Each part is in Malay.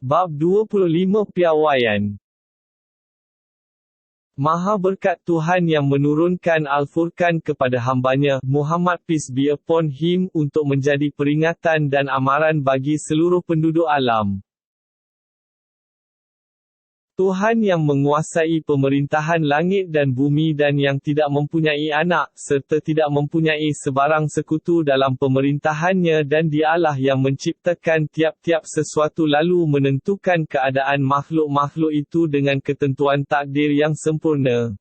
Bab 25 Piawaian. Maha berkat Tuhan yang menurunkan Al-Furqan kepada hambanya, Muhammad peace be upon him, untuk menjadi peringatan dan amaran bagi seluruh penduduk alam. Tuhan yang menguasai pemerintahan langit dan bumi dan yang tidak mempunyai anak, serta tidak mempunyai sebarang sekutu dalam pemerintahannya, dan Dialah yang menciptakan tiap-tiap sesuatu lalu menentukan keadaan makhluk-makhluk itu dengan ketentuan takdir yang sempurna.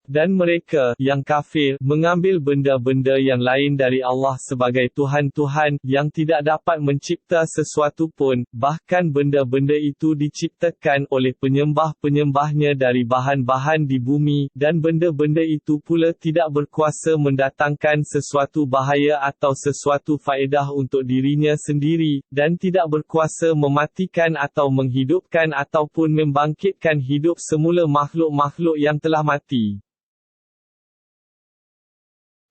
Dan mereka, yang kafir, mengambil benda-benda yang lain dari Allah sebagai Tuhan-Tuhan, yang tidak dapat mencipta sesuatu pun, bahkan benda-benda itu diciptakan oleh penyembah-penyembahnya dari bahan-bahan di bumi, dan benda-benda itu pula tidak berkuasa mendatangkan sesuatu bahaya atau sesuatu faedah untuk dirinya sendiri, dan tidak berkuasa mematikan atau menghidupkan ataupun membangkitkan hidup semula makhluk-makhluk yang telah mati.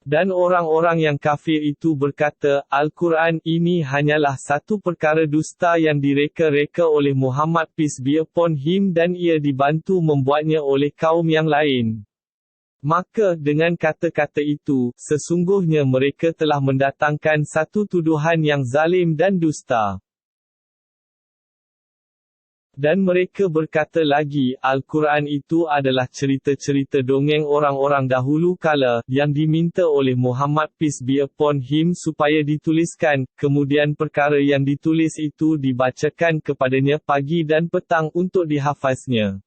Dan orang-orang yang kafir itu berkata, Al-Quran ini hanyalah satu perkara dusta yang direka-reka oleh Muhammad peace be upon him dan ia dibantu membuatnya oleh kaum yang lain. Maka, dengan kata-kata itu, sesungguhnya mereka telah mendatangkan satu tuduhan yang zalim dan dusta. Dan mereka berkata lagi, Al-Quran itu adalah cerita-cerita dongeng orang-orang dahulu kala, yang diminta oleh Muhammad peace be upon him supaya dituliskan, kemudian perkara yang ditulis itu dibacakan kepadanya pagi dan petang untuk dihafaznya.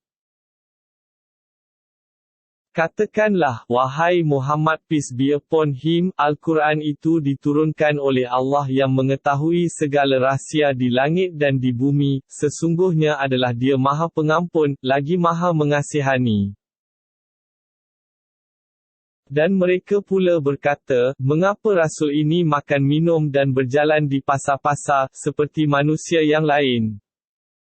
Katakanlah, wahai Muhammad peace be upon him, Al-Quran itu diturunkan oleh Allah yang mengetahui segala rahsia di langit dan di bumi, sesungguhnya adalah Dia Maha Pengampun, lagi Maha Mengasihani. Dan mereka pula berkata, mengapa Rasul ini makan minum dan berjalan di pasar-pasar, seperti manusia yang lain?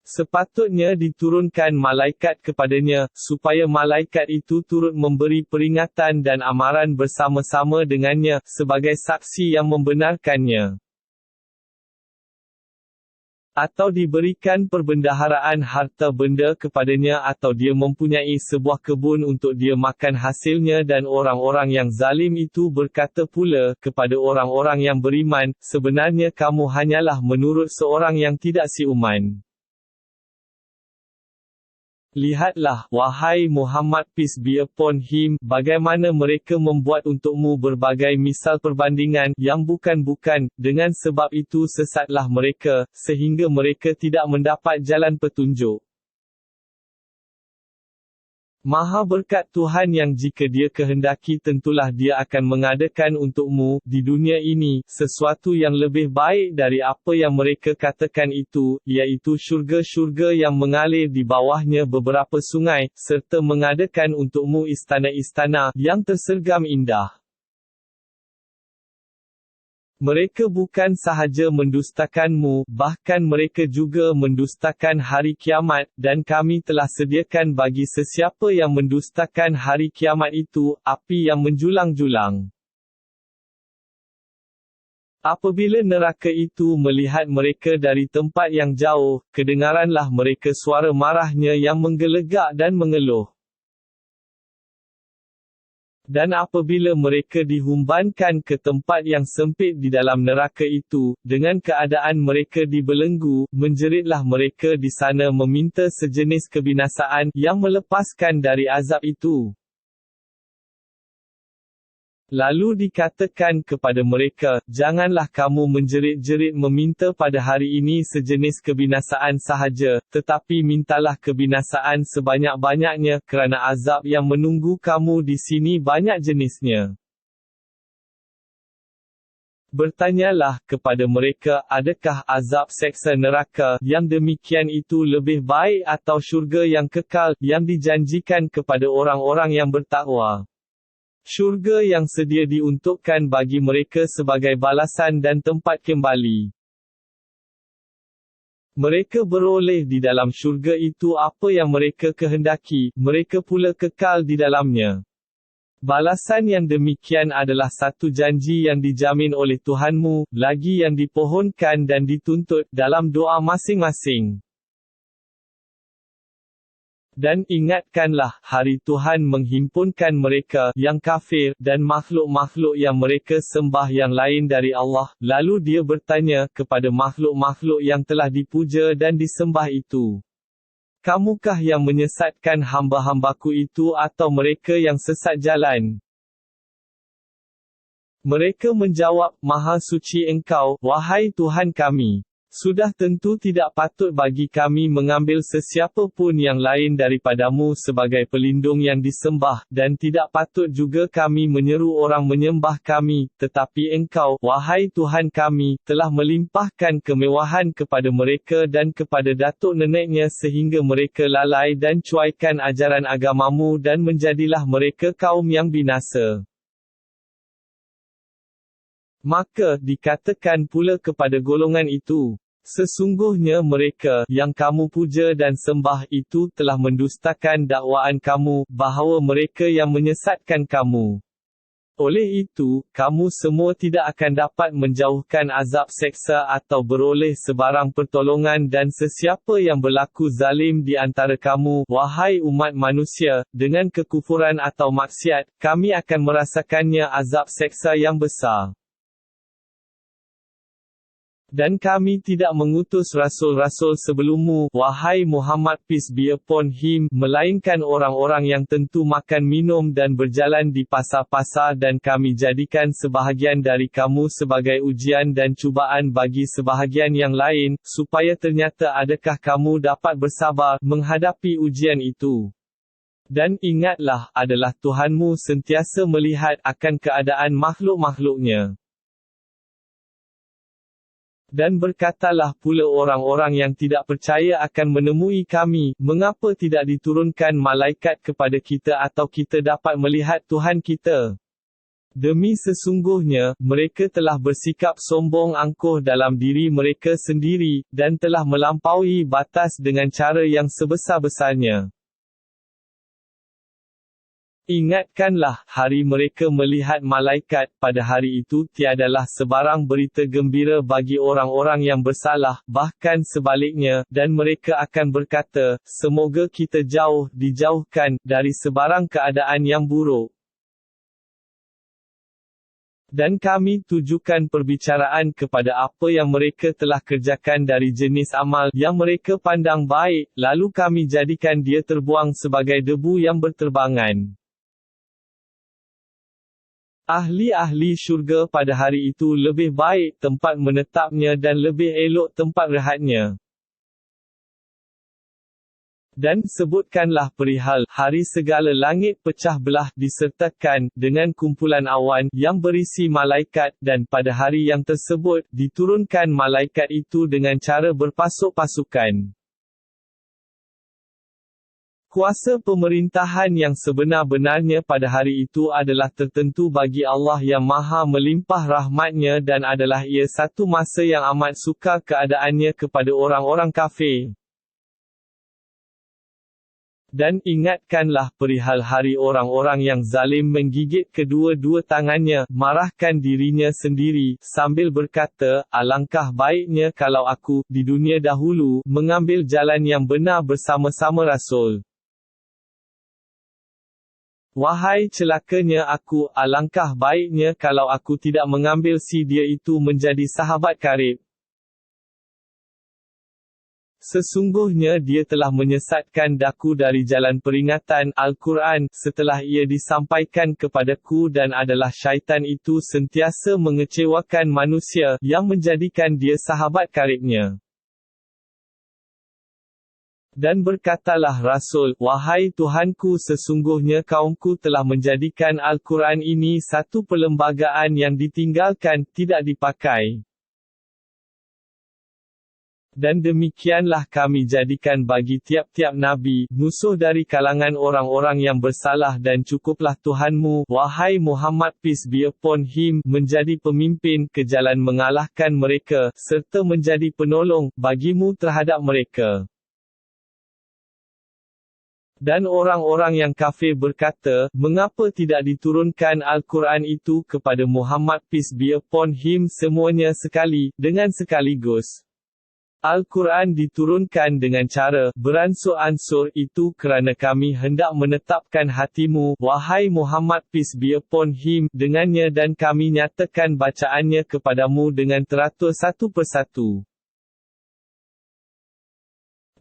Sepatutnya diturunkan malaikat kepadanya, supaya malaikat itu turut memberi peringatan dan amaran bersama-sama dengannya, sebagai saksi yang membenarkannya. Atau diberikan perbendaharaan harta benda kepadanya atau dia mempunyai sebuah kebun untuk dia makan hasilnya dan orang-orang yang zalim itu berkata pula, kepada orang-orang yang beriman, sebenarnya kamu hanyalah menurut seorang yang tidak siuman. Lihatlah, wahai Muhammad peace be upon him, bagaimana mereka membuat untukmu berbagai misal perbandingan, yang bukan-bukan, dengan sebab itu sesatlah mereka, sehingga mereka tidak mendapat jalan petunjuk. Maha berkat Tuhan yang jika Dia kehendaki tentulah Dia akan mengadakan untukmu, di dunia ini, sesuatu yang lebih baik dari apa yang mereka katakan itu, iaitu syurga-syurga yang mengalir di bawahnya beberapa sungai, serta mengadakan untukmu istana-istana, yang tersergam indah. Mereka bukan sahaja mendustakanmu, bahkan mereka juga mendustakan hari kiamat, dan kami telah sediakan bagi sesiapa yang mendustakan hari kiamat itu, api yang menjulang-julang. Apabila neraka itu melihat mereka dari tempat yang jauh, kedengaranlah mereka suara marahnya yang menggelegak dan mengeluh. Dan apabila mereka dihumbankan ke tempat yang sempit di dalam neraka itu, dengan keadaan mereka dibelenggu, menjeritlah mereka di sana meminta sejenis kebinasaan, yang melepaskan dari azab itu. Lalu dikatakan kepada mereka, janganlah kamu menjerit-jerit meminta pada hari ini sejenis kebinasaan sahaja, tetapi mintalah kebinasaan sebanyak-banyaknya, kerana azab yang menunggu kamu di sini banyak jenisnya. Bertanyalah kepada mereka, adakah azab seksa neraka, yang demikian itu lebih baik atau syurga yang kekal, yang dijanjikan kepada orang-orang yang bertakwa? Syurga yang sedia diuntukkan bagi mereka sebagai balasan dan tempat kembali. Mereka beroleh di dalam syurga itu apa yang mereka kehendaki, mereka pula kekal di dalamnya. Balasan yang demikian adalah satu janji yang dijamin oleh Tuhanmu, lagi yang dipohonkan dan dituntut dalam doa masing-masing. Dan ingatkanlah, hari Tuhan menghimpunkan mereka, yang kafir, dan makhluk-makhluk yang mereka sembah yang lain dari Allah, lalu dia bertanya, kepada makhluk-makhluk yang telah dipuja dan disembah itu. Kamukah yang menyesatkan hamba-hambaku itu atau mereka yang sesat jalan? Mereka menjawab, Maha suci Engkau, wahai Tuhan kami. Sudah tentu tidak patut bagi kami mengambil sesiapa pun yang lain daripadamu sebagai pelindung yang disembah, dan tidak patut juga kami menyeru orang menyembah kami, tetapi Engkau, wahai Tuhan kami, telah melimpahkan kemewahan kepada mereka dan kepada datuk neneknya sehingga mereka lalai dan cuaikan ajaran agamamu dan menjadilah mereka kaum yang binasa. Maka, dikatakan pula kepada golongan itu, sesungguhnya mereka, yang kamu puja dan sembah itu telah mendustakan dakwaan kamu, bahawa mereka yang menyesatkan kamu. Oleh itu, kamu semua tidak akan dapat menjauhkan azab seksa atau beroleh sebarang pertolongan dan sesiapa yang berlaku zalim di antara kamu, wahai umat manusia, dengan kekufuran atau maksiat, kami akan merasakannya azab seksa yang besar. Dan kami tidak mengutus rasul-rasul sebelummu, wahai Muhammad peace be upon him, melainkan orang-orang yang tentu makan minum dan berjalan di pasar-pasar dan kami jadikan sebahagian dari kamu sebagai ujian dan cubaan bagi sebahagian yang lain, supaya ternyata adakah kamu dapat bersabar menghadapi ujian itu. Dan ingatlah, adalah Tuhanmu sentiasa melihat akan keadaan makhluk-makhluknya. Dan berkatalah pula orang-orang yang tidak percaya akan menemui kami, mengapa tidak diturunkan malaikat kepada kita atau kita dapat melihat Tuhan kita? Demi sesungguhnya, mereka telah bersikap sombong angkuh dalam diri mereka sendiri, dan telah melampaui batas dengan cara yang sebesar-besarnya. Ingatkanlah, hari mereka melihat malaikat, pada hari itu tiadalah sebarang berita gembira bagi orang-orang yang bersalah, bahkan sebaliknya, dan mereka akan berkata, semoga kita dijauhkan, dari sebarang keadaan yang buruk. Dan kami tujukan perbicaraan kepada apa yang mereka telah kerjakan dari jenis amal yang mereka pandang baik, lalu kami jadikan dia terbuang sebagai debu yang berterbangan. Ahli-ahli syurga pada hari itu lebih baik tempat menetapnya dan lebih elok tempat rehatnya. Dan sebutkanlah perihal hari segala langit pecah belah disertakan dengan kumpulan awan yang berisi malaikat, dan pada hari yang tersebut diturunkan malaikat itu dengan cara berpasuk-pasukan. Kuasa pemerintahan yang sebenar-benarnya pada hari itu adalah tertentu bagi Allah yang Maha melimpah rahmatnya dan adalah ia satu masa yang amat sukar keadaannya kepada orang-orang kafir. Dan ingatkanlah perihal hari orang-orang yang zalim menggigit kedua-dua tangannya, marahkan dirinya sendiri, sambil berkata, alangkah baiknya kalau aku, di dunia dahulu, mengambil jalan yang benar bersama-sama Rasul. Wahai celakanya aku, alangkah baiknya kalau aku tidak mengambil si dia itu menjadi sahabat karib. Sesungguhnya dia telah menyesatkan daku dari jalan peringatan Al-Quran, setelah ia disampaikan kepadaku dan adalah syaitan itu sentiasa mengecewakan manusia, yang menjadikan dia sahabat karibnya. Dan berkatalah Rasul, wahai Tuhanku sesungguhnya kaumku telah menjadikan Al-Quran ini satu perlembagaan yang ditinggalkan, tidak dipakai. Dan demikianlah kami jadikan bagi tiap-tiap nabi, musuh dari kalangan orang-orang yang bersalah dan cukuplah Tuhanmu, wahai Muhammad peace be upon him, menjadi pemimpin ke jalan mengalahkan mereka, serta menjadi penolong bagimu terhadap mereka. Dan orang-orang yang kafir berkata, mengapa tidak diturunkan Al-Quran itu kepada Muhammad peace be upon him semuanya sekali, dengan sekaligus. Al-Quran diturunkan dengan cara beransur-ansur itu kerana kami hendak menetapkan hatimu, wahai Muhammad peace be upon him, dengannya dan kami nyatakan bacaannya kepadamu dengan teratur satu persatu.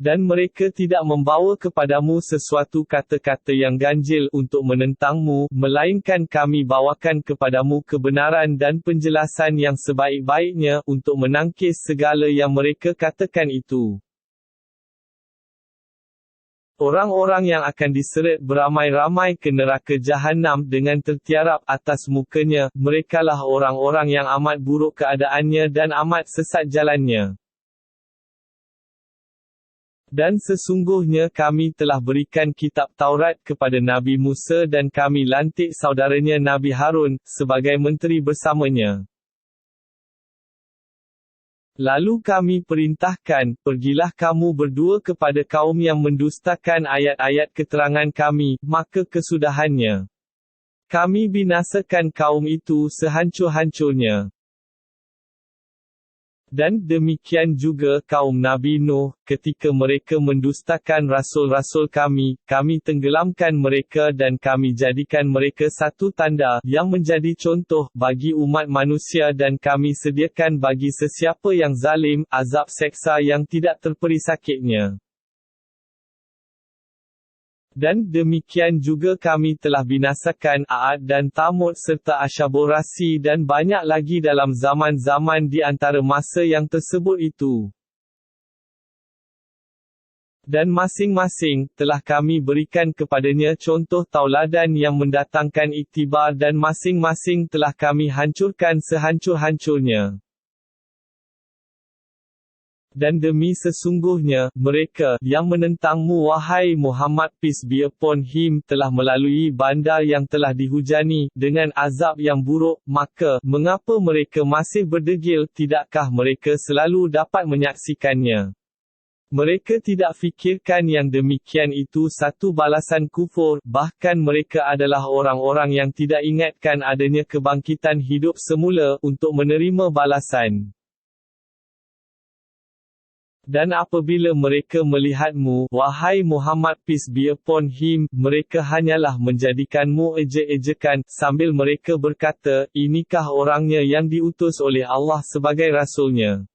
Dan mereka tidak membawa kepadamu sesuatu kata-kata yang ganjil untuk menentangmu, melainkan kami bawakan kepadamu kebenaran dan penjelasan yang sebaik-baiknya untuk menangkis segala yang mereka katakan itu. Orang-orang yang akan diseret beramai-ramai ke neraka Jahannam dengan tertiarap atas mukanya, merekalah orang-orang yang amat buruk keadaannya dan amat sesat jalannya. Dan sesungguhnya kami telah berikan kitab Taurat kepada Nabi Musa dan kami lantik saudaranya Nabi Harun, sebagai menteri bersamanya. Lalu kami perintahkan, pergilah kamu berdua kepada kaum yang mendustakan ayat-ayat keterangan kami, maka kesudahannya. Kami binasakan kaum itu sehancur-hancurnya. Dan demikian juga kaum Nabi Nuh, ketika mereka mendustakan rasul-rasul kami, kami tenggelamkan mereka dan kami jadikan mereka satu tanda, yang menjadi contoh, bagi umat manusia dan kami sediakan bagi sesiapa yang zalim, azab seksa yang tidak terperi sakitnya. Dan demikian juga kami telah binasakan Ad dan Thamud serta Asyaborasi dan banyak lagi dalam zaman-zaman di antara masa yang tersebut itu. Dan masing-masing, telah kami berikan kepadanya contoh tauladan yang mendatangkan iktibar dan masing-masing telah kami hancurkan sehancur-hancurnya. Dan demi sesungguhnya, mereka, yang menentangmu wahai Muhammad peace be upon him, telah melalui bandar yang telah dihujani, dengan azab yang buruk, maka, mengapa mereka masih berdegil, tidakkah mereka selalu dapat menyaksikannya? Mereka tidak fikirkan yang demikian itu satu balasan kufur, bahkan mereka adalah orang-orang yang tidak ingatkan adanya kebangkitan hidup semula, untuk menerima balasan. Dan apabila mereka melihatmu, wahai Muhammad peace be upon him, mereka hanyalah menjadikanmu ejek-ejekan, sambil mereka berkata, inikah orangnya yang diutus oleh Allah sebagai Rasulnya?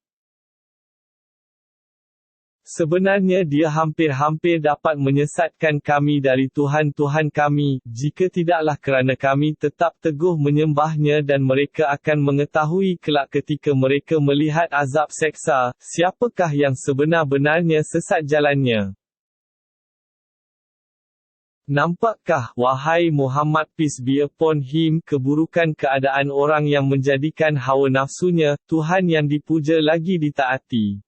Sebenarnya dia hampir-hampir dapat menyesatkan kami dari Tuhan-Tuhan kami, jika tidaklah kerana kami tetap teguh menyembahnya dan mereka akan mengetahui kelak ketika mereka melihat azab seksa, siapakah yang sebenar-benarnya sesat jalannya. Nampakkah, wahai Muhammad peace be upon him, keburukan keadaan orang yang menjadikan hawa nafsunya, Tuhan yang dipuja lagi ditaati?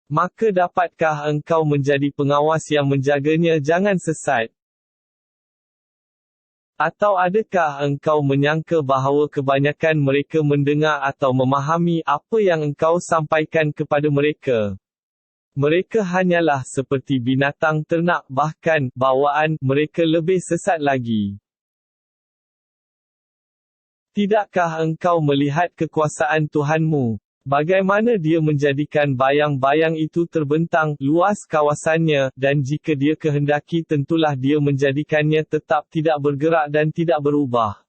Maka dapatkah engkau menjadi pengawas yang menjaganya jangan sesat? Atau adakah engkau menyangka bahawa kebanyakan mereka mendengar atau memahami apa yang engkau sampaikan kepada mereka? Mereka hanyalah seperti binatang ternak, bahkan, bawaan, mereka lebih sesat lagi. Tidakkah engkau melihat kekuasaan Tuhanmu? Bagaimana dia menjadikan bayang-bayang itu terbentang, luas kawasannya, dan jika dia kehendaki tentulah dia menjadikannya tetap tidak bergerak dan tidak berubah.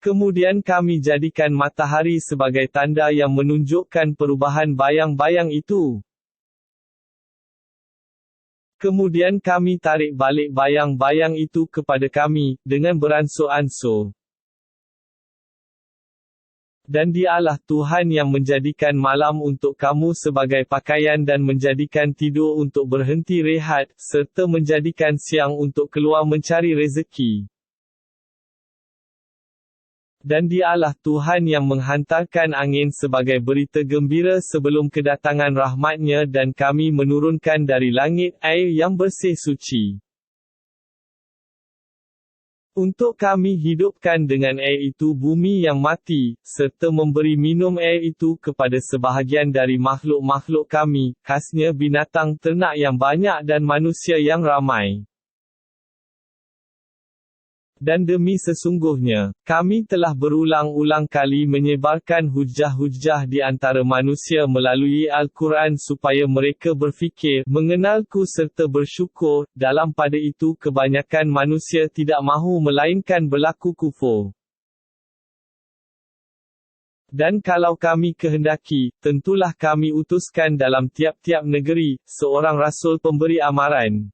Kemudian kami jadikan matahari sebagai tanda yang menunjukkan perubahan bayang-bayang itu. Kemudian kami tarik balik bayang-bayang itu kepada kami, dengan beransur-ansur. Dan dialah Tuhan yang menjadikan malam untuk kamu sebagai pakaian dan menjadikan tidur untuk berhenti rehat, serta menjadikan siang untuk keluar mencari rezeki. Dan dialah Tuhan yang menghantarkan angin sebagai berita gembira sebelum kedatangan rahmatnya dan kami menurunkan dari langit air yang bersih suci. Untuk kami hidupkan dengan air itu bumi yang mati, serta memberi minum air itu kepada sebahagian dari makhluk-makhluk kami, khasnya binatang ternak yang banyak dan manusia yang ramai. Dan demi sesungguhnya, kami telah berulang-ulang kali menyebarkan hujah-hujah di antara manusia melalui Al-Quran supaya mereka berfikir, mengenalku serta bersyukur, dalam pada itu kebanyakan manusia tidak mahu melainkan berlaku kufur. Dan kalau kami kehendaki, tentulah kami utuskan dalam tiap-tiap negeri, seorang rasul pemberi amaran.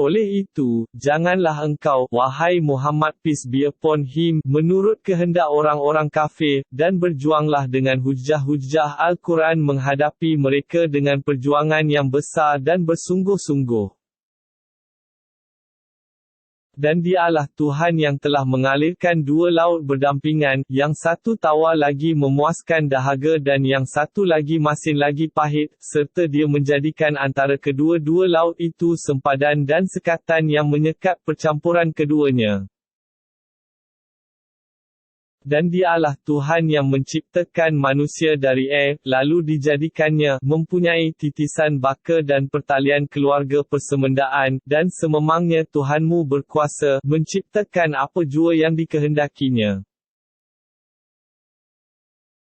Oleh itu, janganlah engkau, wahai Muhammad peace be upon him, menurut kehendak orang-orang kafir, dan berjuanglah dengan hujah-hujah Al-Quran menghadapi mereka dengan perjuangan yang besar dan bersungguh-sungguh. Dan dialah Tuhan yang telah mengalirkan dua laut berdampingan, yang satu tawar lagi memuaskan dahaga dan yang satu lagi masin lagi pahit, serta dia menjadikan antara kedua-dua laut itu sempadan dan sekatan yang menyekat percampuran keduanya. Dan dialah Tuhan yang menciptakan manusia dari air, lalu dijadikannya, mempunyai titisan baka dan pertalian keluarga persemendaan, dan sememangnya Tuhanmu berkuasa, menciptakan apa jua yang dikehendakinya.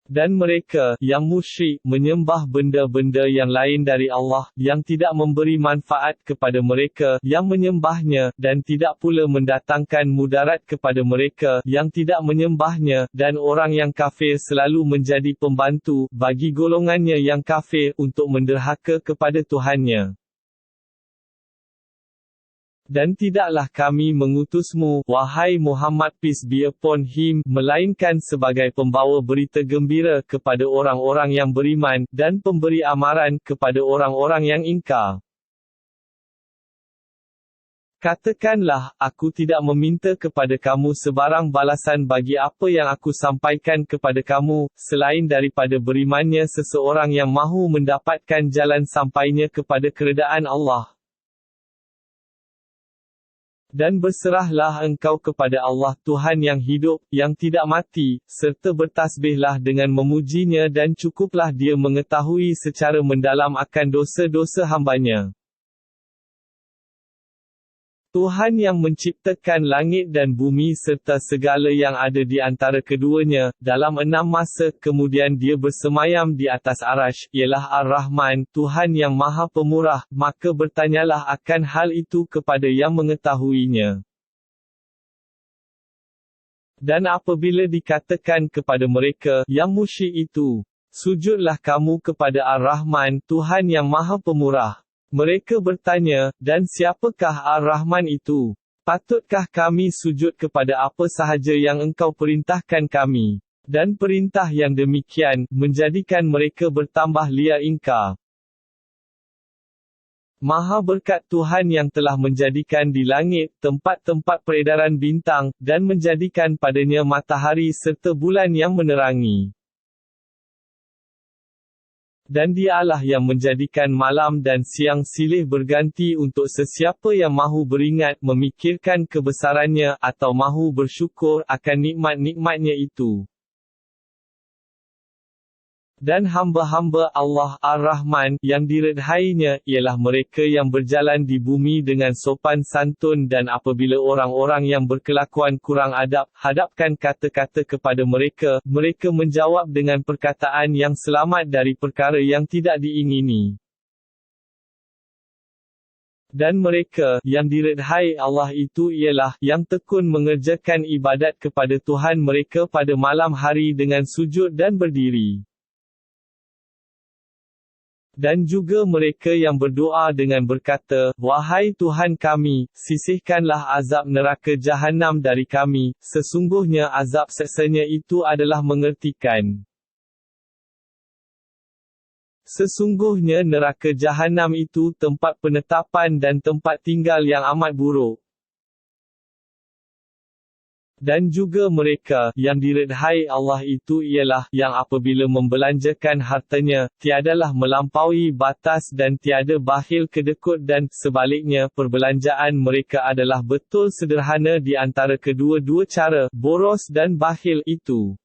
Dan mereka, yang musyrik, menyembah benda-benda yang lain dari Allah, yang tidak memberi manfaat kepada mereka, yang menyembahnya, dan tidak pula mendatangkan mudarat kepada mereka, yang tidak menyembahnya, dan orang yang kafir selalu menjadi pembantu, bagi golongannya yang kafir, untuk menderhaka kepada Tuhannya. Dan tidaklah kami mengutusmu, wahai Muhammad peace be upon him, melainkan sebagai pembawa berita gembira kepada orang-orang yang beriman, dan pemberi amaran kepada orang-orang yang ingkar. Katakanlah, aku tidak meminta kepada kamu sebarang balasan bagi apa yang aku sampaikan kepada kamu, selain daripada berimannya seseorang yang mahu mendapatkan jalan sampainya kepada keredaan Allah. Dan berserahlah engkau kepada Allah Tuhan yang hidup, yang tidak mati, serta bertasbihlah dengan memujinya dan cukuplah dia mengetahui secara mendalam akan dosa-dosa hambanya. Tuhan yang menciptakan langit dan bumi serta segala yang ada di antara keduanya, dalam 6 masa, kemudian dia bersemayam di atas arash, ialah Ar-Rahman, Tuhan yang Maha Pemurah, maka bertanyalah akan hal itu kepada yang mengetahuinya. Dan apabila dikatakan kepada mereka, yang musyrik itu, sujudlah kamu kepada Ar-Rahman, Tuhan yang Maha Pemurah. Mereka bertanya, dan siapakah Ar-Rahman itu? Patutkah kami sujud kepada apa sahaja yang engkau perintahkan kami? Dan perintah yang demikian, menjadikan mereka bertambah liar ingkar. Maha berkat Tuhan yang telah menjadikan di langit, tempat-tempat peredaran bintang, dan menjadikan padanya matahari serta bulan yang menerangi. Dan dialah yang menjadikan malam dan siang silih berganti untuk sesiapa yang mahu beringat, memikirkan kebesarannya, atau mahu bersyukur akan nikmat-nikmatnya itu. Dan hamba-hamba Allah Ar-Rahman, yang diredhainya, ialah mereka yang berjalan di bumi dengan sopan santun dan apabila orang-orang yang berkelakuan kurang adab, hadapkan kata-kata kepada mereka, mereka menjawab dengan perkataan yang selamat dari perkara yang tidak diingini. Dan mereka, yang diredhai Allah itu ialah, yang tekun mengerjakan ibadat kepada Tuhan mereka pada malam hari dengan sujud dan berdiri. Dan juga mereka yang berdoa dengan berkata, wahai Tuhan kami, sisihkanlah azab neraka Jahannam dari kami, sesungguhnya azab seksanya itu adalah mengertikan. Sesungguhnya neraka Jahannam itu tempat penetapan dan tempat tinggal yang amat buruk. Dan juga mereka, yang diredhai Allah itu ialah, yang apabila membelanjakan hartanya, tiadalah melampaui batas dan tiada bakhil kedekut dan, sebaliknya, perbelanjaan mereka adalah betul sederhana di antara kedua-dua cara, boros dan bakhil itu.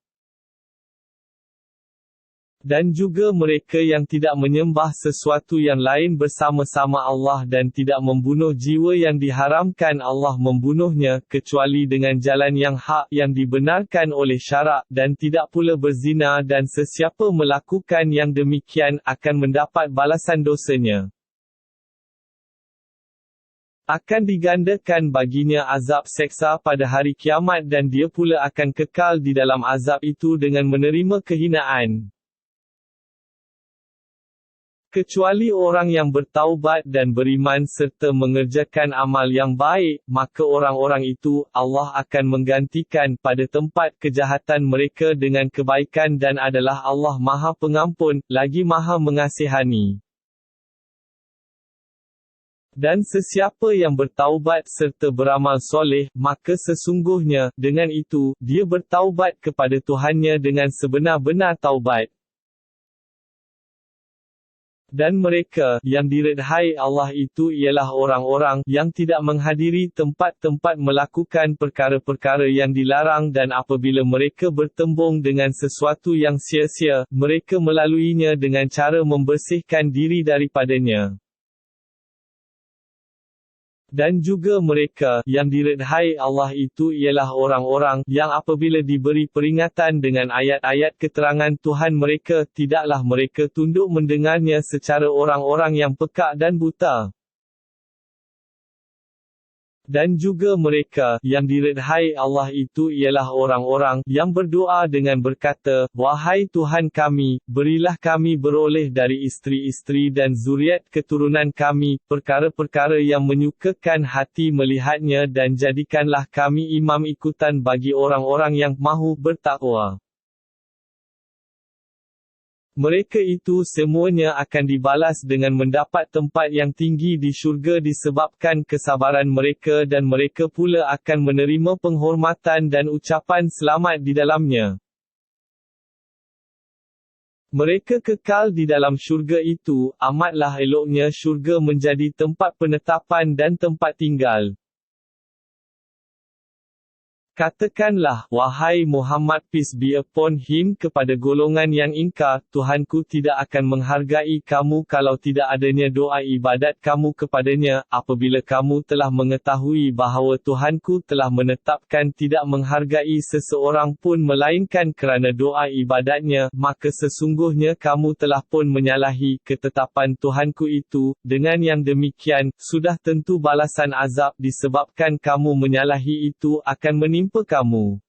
Dan juga mereka yang tidak menyembah sesuatu yang lain bersama-sama Allah dan tidak membunuh jiwa yang diharamkan Allah membunuhnya, kecuali dengan jalan yang hak yang dibenarkan oleh syarak, dan tidak pula berzina, dan sesiapa melakukan yang demikian, akan mendapat balasan dosanya. Akan digandakan baginya azab seksa pada hari kiamat dan dia pula akan kekal di dalam azab itu dengan menerima kehinaan. Kecuali orang yang bertaubat dan beriman serta mengerjakan amal yang baik, maka orang-orang itu, Allah akan menggantikan pada tempat kejahatan mereka dengan kebaikan dan adalah Allah Maha Pengampun, lagi Maha Mengasihani. Dan sesiapa yang bertaubat serta beramal soleh, maka sesungguhnya, dengan itu, dia bertaubat kepada Tuhannya dengan sebenar-benar taubat. Dan mereka, yang diredhai Allah itu ialah orang-orang, yang tidak menghadiri tempat-tempat melakukan perkara-perkara yang dilarang dan apabila mereka bertembung dengan sesuatu yang sia-sia, mereka melaluinya dengan cara membersihkan diri daripadanya. Dan juga mereka, yang diredhai Allah itu ialah orang-orang, yang apabila diberi peringatan dengan ayat-ayat keterangan Tuhan mereka, tidaklah mereka tunduk mendengarnya secara orang-orang yang pekak dan buta. Dan juga mereka, yang diredhai Allah itu ialah orang-orang, yang berdoa dengan berkata, Wahai Tuhan kami, berilah kami beroleh dari isteri-isteri dan zuriat keturunan kami, perkara-perkara yang menyukakan hati melihatnya dan jadikanlah kami imam ikutan bagi orang-orang yang mahu bertakwa. Mereka itu semuanya akan dibalas dengan mendapat tempat yang tinggi di syurga disebabkan kesabaran mereka dan mereka pula akan menerima penghormatan dan ucapan selamat di dalamnya. Mereka kekal di dalam syurga itu, amatlah eloknya syurga menjadi tempat penetapan dan tempat tinggal. Katakanlah, wahai Muhammad peace be upon him kepada golongan yang ingkar, Tuhanku tidak akan menghargai kamu kalau tidak adanya doa ibadat kamu kepadanya, apabila kamu telah mengetahui bahawa Tuhanku telah menetapkan tidak menghargai seseorang pun melainkan kerana doa ibadatnya, maka sesungguhnya kamu telah pun menyalahi ketetapan Tuhanku itu, dengan yang demikian, sudah tentu balasan azab disebabkan kamu menyalahi itu akan menimpa kamu.